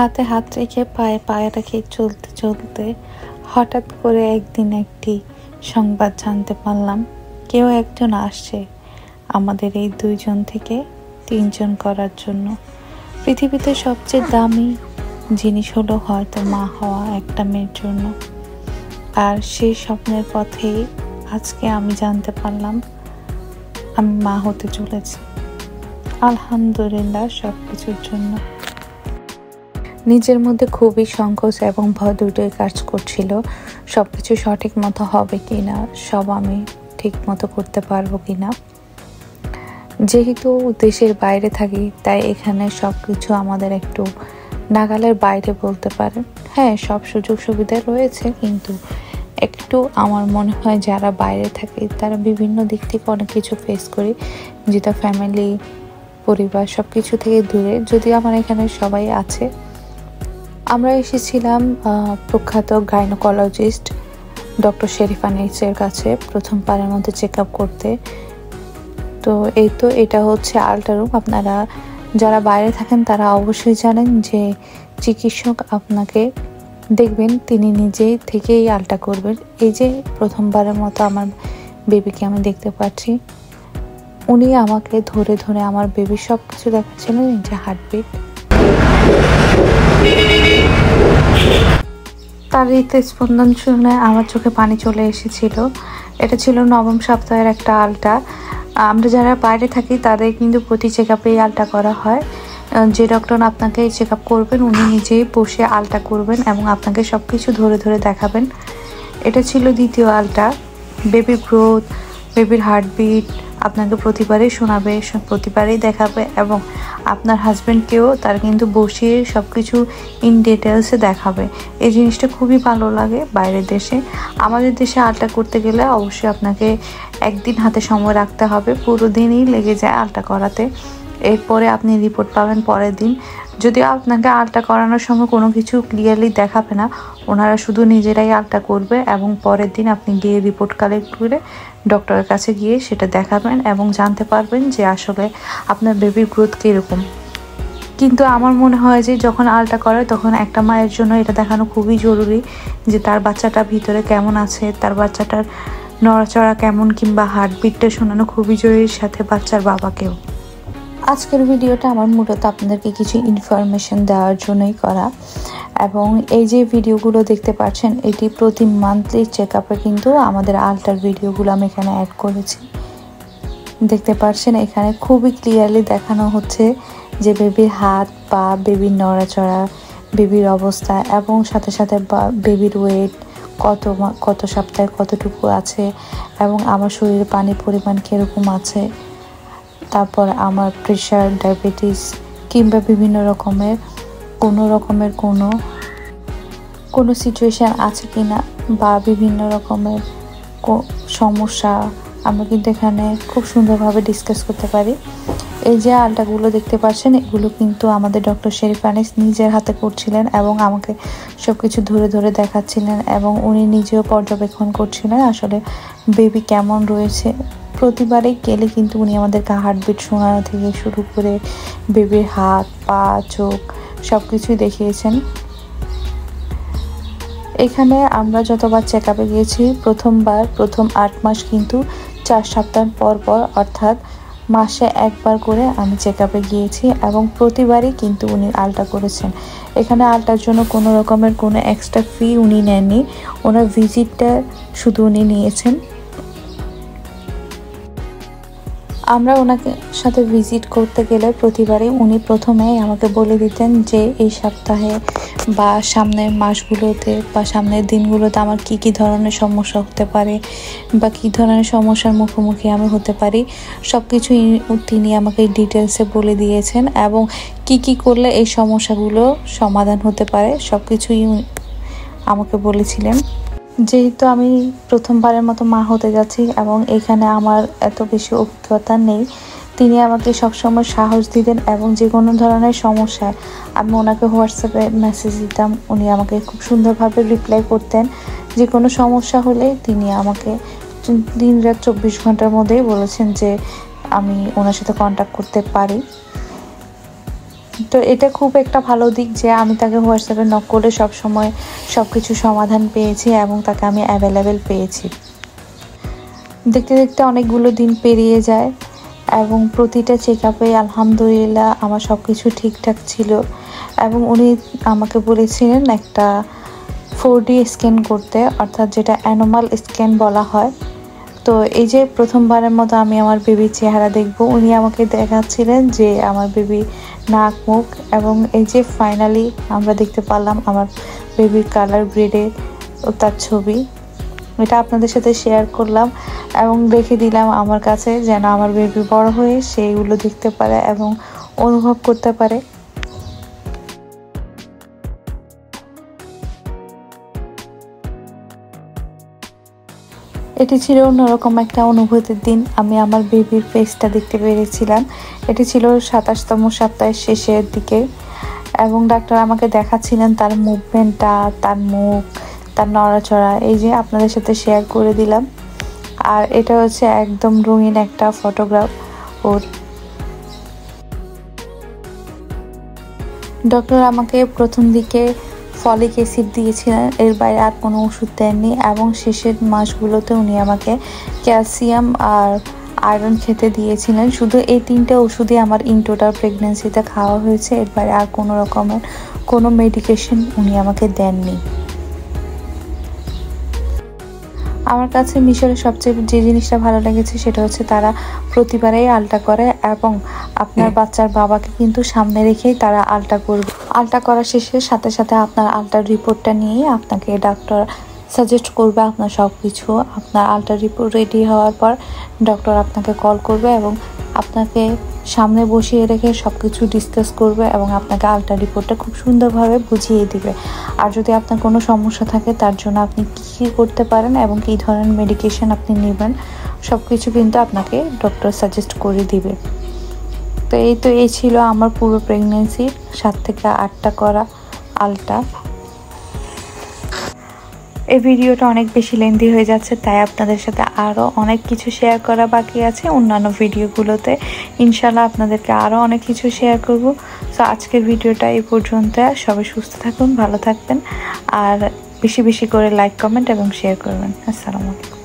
হাতে হাত রেখে পায়ে পায়ে রেখে চলতে চলতে হঠাৎ করে একদিন একটি সংবাদ জানতে পারলাম, কেউ একজন আসছে আমাদের এই 2 জন থেকে 3 জন করার জন্য। পৃথিবীতে সবচেয়ে দামি জিনিস হলো হয়তো মা হওয়া একটা মেয়ের জন্য। আর সেই স্বপ্নের পথেই আজকে আমি জানতে পারলাম আমি মা হতে চলেছি। আলহামদুলিল্লাহ সবকিছুর জন্য। নিজের মধ্যে খুবই সংকোচ এবং ভয় দুটোই কাজ করছিল, সবকিছু সঠিক মতো হবে কিনা, সব আমি ঠিক মতো করতে পারবো কিনা। যেহেতু দেশের বাইরে থাকি তাই এখানে সবকিছু আমাদের একটু নাগালের বাইরে বলতে পারেন। হ্যাঁ, সব সুযোগ সুবিধা রয়েছে, কিন্তু একটু আমার মনে হয় যারা বাইরে থাকে তারা বিভিন্ন দিক থেকে অনেক কিছু ফেস করি, যেটা ফ্যামিলি পরিবার সবকিছু থেকে দূরে। যদি আমার এখানে সবাই আছে। আমরা এসেছিলাম প্রখ্যাত গাইনোকোলজিস্ট ডক্টর শেরিফা নিসের কাছে প্রথমবারের মধ্যে চেক আপ করতে। তো এটা হচ্ছে আল্ট্রা রুম। আপনারা যারা বাইরে থাকেন তারা অবশ্যই জানেন যে চিকিৎসক আপনাকে দেখবেন, তিনি নিজেই থেকেই আল্ট্রা করবেন। এই যে প্রথমবারের মতো আমার বেবিকে আমি দেখতে পাচ্ছি, উনি আমাকে ধরে ধরে আমার বেবির সব কিছু দেখাচ্ছিলেন, যে হার্টবিট, তার হৃদস্পন্দন শুনে আমার চোখে পানি চলে এসেছিল। এটা ছিল 9ম সপ্তাহের একটা আল্ট্রা। আমরা যারা বাইরে থাকি তাদের কিন্তু প্রতি চেক আপেই আল্ট্রা করা হয়। যে ডক্টর আপনাকে চেক আপ করবেন উনি নিজেই বসে আল্ট্রা করবেন এবং আপনাকে সব কিছু ধরে ধরে দেখাবেন। এটা ছিল দ্বিতীয় আল্ট্রা। বেবির গ্রোথ, বেবির হার্টবিট আপনাকে প্রতিবারই শোনাবে, প্রতিবারই দেখাবে এবং আপনার হাজব্যান্ডকেও তার কিন্তু বসিয়ে সব কিছু ইন ডিটেলসে দেখাবে। এই জিনিসটা খুবই ভালো লাগে বাইরের দেশে। আমাদের দেশে আল্ট্রা করতে গেলে অবশ্যই আপনাকে একদিন হাতে সময় রাখতে হবে, পুরো দিনই লেগে যায় আল্ট্রা করাতে। এরপরে আপনি রিপোর্ট পাবেন পরের দিন। যদিও আপনাকে আল্ট্রা করানোর সময় কোনো কিছু ক্লিয়ারলি দেখাবে না, ওনারা শুধু নিজেরাই আল্ট্রা করবে এবং পরের দিন আপনি গিয়ে রিপোর্ট কালেক্ট করে ডক্টরের কাছে গিয়ে সেটা দেখাবেন এবং জানতে পারবেন যে আসলে আপনার বেবির গ্রোথ কীরকম। কিন্তু আমার মনে হয় যে যখন আল্ট্রা করে তখন একটা মায়ের জন্য এটা দেখানো খুবই জরুরি যে তার বাচ্চাটা ভিতরে কেমন আছে, তার বাচ্চাটার নড়াচড়া কেমন, কিংবা হার্টবিটটা শোনানো খুবই জরুরি, সাথে বাচ্চার বাবাকেও। আজকের ভিডিওটা আমার মূলত আপনাদেরকে কিছু ইনফরমেশন দেওয়ার জন্যই করা। এবং এই যে ভিডিওগুলো দেখতে পাচ্ছেন এটি প্রতি মান্থলি চেক আপে কিন্তু আমাদের আল্ট্রার ভিডিওগুলো আমি এখানে অ্যাড করেছি। দেখতে পাচ্ছেন এখানে খুবই ক্লিয়ারলি দেখানো হচ্ছে যে বেবির হাত পা, বেবির নড়াচড়া, বেবির অবস্থা এবং সাথে সাথে বেবির ওয়েট কত সপ্তাহে কতটুকু আছে এবং আমার শরীরে পানির পরিমাণ কীরকম আছে, তারপর আমার প্রেশার, ডায়াবেটিস কিংবা বিভিন্ন রকমের কোনো সিচুয়েশান আছে কি না বা বিভিন্ন রকমের সমস্যা আমরা কিন্তু এখানে খুব সুন্দরভাবে ডিসকাস করতে পারি। এই যে আল্ট্রাগুলো দেখতে পাচ্ছেন এগুলো কিন্তু আমাদের ডক্টর শেরিফা নিস নিজের হাতে করছিলেন এবং আমাকে সব কিছু ধরে ধরে দেখাচ্ছিলেন এবং উনি নিজেও পর্যবেক্ষণ করছিলেন আসলে বেবি কেমন রয়েছে। প্রতিবারেই গেলে কিন্তু উনি আমাদেরকে হার্টবিট শোনানো থেকে শুরু করে বেবির হাত পা চোখ সব কিছুই দেখিয়েছেন। এখানে আমরা যতবার চেক আপে গিয়েছি প্রথম 8 মাস কিন্তু 4 সপ্তাহ পর পর, অর্থাৎ মাসে একবার করে আমি চেক আপে গিয়েছি এবং প্রতিবারই কিন্তু উনি আল্ট্রা করেছেন। এখানে আল্ট্রার জন্য কোনো রকমের কোনো এক্সট্রা ফি উনি নেননি, ওনার ভিজিটটা শুধু উনি নিয়েছেন। আমরা ওনাকে সাথে ভিজিট করতে গেলে প্রতিবারই উনি প্রথমেই আমাকে বলে দিতেন যে এই সপ্তাহে বা সামনের মাসগুলোতে বা সামনের দিনগুলোতে আমার কি ধরনের সমস্যা হতে পারে বা কী ধরনের সমস্যার মুখোমুখি আমি হতে পারি, সব কিছুই তিনি আমাকে ডিটেলসে বলে দিয়েছেন এবং কি করলে এই সমস্যাগুলো সমাধান হতে পারে সব কিছুই আমাকে বলেছিলেন। যেহেতু আমি প্রথমবারের মতো মা হতে যাচ্ছি এবং এখানে আমার এত বেশি অভিজ্ঞতা নেই, তিনি আমাকে সবসময় সাহস দিতেন এবং যে কোনো ধরনের সমস্যায় আমি ওনাকে হোয়াটসঅ্যাপে মেসেজ দিতাম, উনি আমাকে খুব সুন্দরভাবে রিপ্লাই করতেন। যে কোনো সমস্যা হলে তিনি আমাকে দিন-রাত 24 ঘন্টার মধ্যেই বলেছেন যে আমি ওনার সাথে কন্ট্যাক্ট করতে পারি। তো এটা খুব একটা ভালো দিক যে আমি তাকে হোয়াটসঅ্যাপে নক করে সবসময় সব কিছু সমাধান পেয়েছি এবং তাকে আমি অ্যাভেলেবেল পেয়েছি। দেখতে দেখতে অনেকগুলো দিন পেরিয়ে যায় এবং প্রতিটা চেক আপে আলহামদুলিল্লাহ আমার সব কিছু ঠিকঠাক ছিল এবং উনি আমাকে বলেছিলেন একটা 4D স্ক্যান করতে, অর্থাৎ যেটা অ্যানোমাল স্ক্যান বলা হয়। তো এই যে প্রথমবারের মতো আমি আমার বেবির চেহারা দেখব, উনি আমাকে দেখাচ্ছিলেন যে আমার বেবি নাক মুখ, এবং এই যে ফাইনালি আমরা দেখতে পারলাম আমার বেবির কালার গ্রেডের তার ছবি। এটা আপনাদের সাথে শেয়ার করলাম এবং রেখে দিলাম আমার কাছে, যেন আমার বেবি বড় হয়ে সেইগুলো দেখতে পারে এবং অনুভব করতে পারে। এটি ছিল অন্যরকম একটা অনুভূতির দিন। আমি আমার বেবির ফেসটা দেখতে পেরেছিলাম। এটি ছিল 27তম সপ্তাহের শেষের দিকে এবং ডাক্তার আমাকে দেখাচ্ছিলেন তার মুভমেন্টটা, তার মুখ, তার নড়াচড়া। এই যে আপনাদের সাথে শেয়ার করে দিলাম। আর এটা হচ্ছে একদম রঙিন একটা ফটোগ্রাফ ওর। ডক্টর আমাকে প্রথম দিকে ফলিক অ্যাসিড দিয়েছিলেন, এর বাইরে আর কোনো ওষুধ দেননি, এবং শেষের মাসগুলোতে উনি আমাকে ক্যালসিয়াম আর আয়রন খেতে দিয়েছিলেন। শুধু এই 3টে ওষুধই আমার ইন টোটাল প্রেগনেন্সিতে খাওয়া হয়েছে, এর বাইরে আর কোনো রকমের কোনো মেডিকেশন উনি আমাকে দেননি। আমার কাছে মিশরের সবচেয়ে যে জিনিসটা ভালো লেগেছে সেটা হচ্ছে তারা প্রতিবারেই আলটা করে এবং আপনার বাচ্চার বাবাকে কিন্তু সামনে রেখেই তারা আলটা করবে। আলটা করার শেষে সাথে সাথে আপনার আলটার রিপোর্টটা নিয়ে আপনাকে ডক্টর সাজেস্ট করবে আপনার সব কিছু। আপনার আলটার রিপোর্ট রেডি হওয়ার পর ডক্টর আপনাকে কল করবে এবং আপনাকে সামনে বসিয়ে রেখে সব কিছু ডিসকাস করবে এবং আপনাকে আলটার রিপোর্টটা খুব সুন্দরভাবে বুঝিয়ে দিবে। আর যদি আপনার কোনো সমস্যা থাকে তার জন্য আপনি কী করতে পারেন এবং কী ধরনের মেডিকেশন আপনি নেবেন সব কিছু কিন্তু আপনাকে ডক্টর সাজেস্ট করে দিবে। তো এই ছিল আমার পুরো প্রেগনেন্সির 7 থেকে 8টা করা আলটা। এই ভিডিওটা অনেক বেশি লেন্দি হয়ে যাচ্ছে, তাই আপনাদের সাথে আরও অনেক কিছু শেয়ার করা বাকি আছে অন্যান্য ভিডিওগুলোতে। ইনশাল্লাহ আপনাদেরকে আরও অনেক কিছু শেয়ার করব। সো আজকের ভিডিওটা এই পর্যন্ত। সবাই সুস্থ থাকুন, ভালো থাকবেন, আর বেশি বেশি করে লাইক, কমেন্ট এবং শেয়ার করবেন। আসসালামু আলাইকুম।